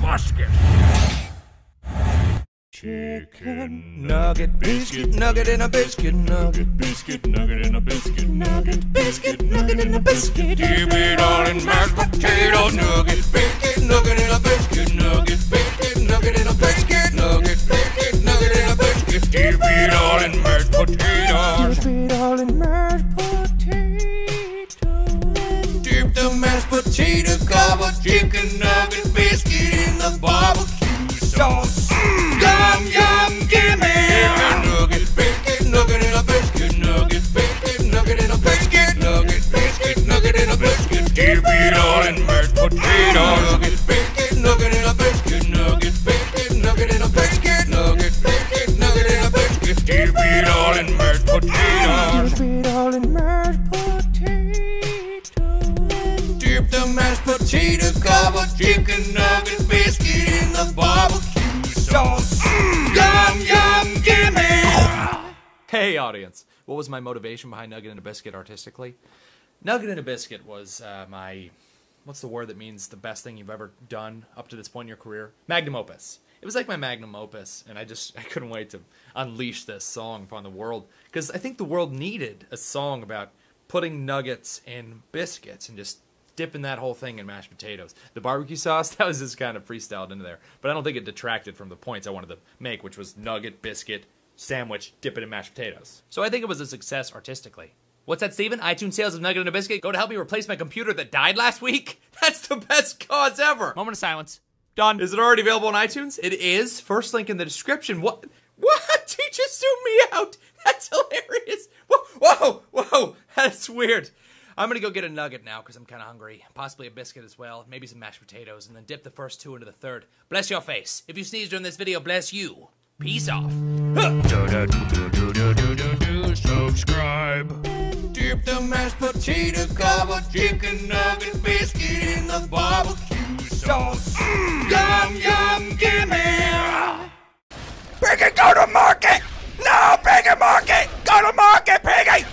Busket. Chicken nugget, biscuit nugget in a biscuit nugget, biscuit nugget in a biscuit nugget, biscuit nugget in a biscuit. Dip it all in mashed potato nugget, biscuit nugget in a biscuit nugget, biscuit nugget in a biscuit nugget, biscuit nugget in a biscuit. Dip it all in mashed potatoes. Dip it all in mashed potatoes. Dip the mashed potato covered chicken nugget biscuit in the barbecue sauce. Yum, yum, gimme! Chicken nugget, biscuit nugget in a biscuit nugget, biscuit nugget in a biscuit nugget, biscuit nugget in a biscuit. Dip it all in mashed potatoes. Nugget, biscuit nugget in a biscuit nugget, biscuit nugget in a biscuit nugget, biscuit nugget in a biscuit. Dip it all in mashed potatoes. Dip it all in mashed potatoes. Dip the mashed potato covered chicken nugget biscuit in the barbecue sauce. Yum, yum, gimme! Hey audience, what was my motivation behind Nugget in a Biscuit artistically? Nugget in a Biscuit was my, what's the word that means the best thing you've ever done up to this point in your career? Magnum opus. It was like my magnum opus, and I couldn't wait to unleash this song upon the world, because I think the world needed a song about putting nuggets in biscuits and just dipping that whole thing in mashed potatoes. The barbecue sauce, that was just kind of freestyled into there, but I don't think it detracted from the points I wanted to make, which was nugget, biscuit, sandwich, dip it in mashed potatoes. So I think it was a success artistically. What's that, Steven? iTunes sales of Nugget in a Biscuit go to help me replace my computer that died last week? That's the best cause ever! Moment of silence. Done. Is it already available on iTunes? It is. First link in the description. What? What? He just zoomed me out. That's hilarious. Whoa, whoa, that's weird. I'm gonna go get a nugget now because I'm kind of hungry. Possibly a biscuit as well, maybe some mashed potatoes, and then dip the first two into the third. Bless your face. If you sneeze during this video, bless you. Peace off. Subscribe. Dip the mashed potato covered chicken nugget biscuit in the barbecue sauce. Yum, yum, gimme! Piggy, go to market! No, Piggy, market! Go to market, Piggy!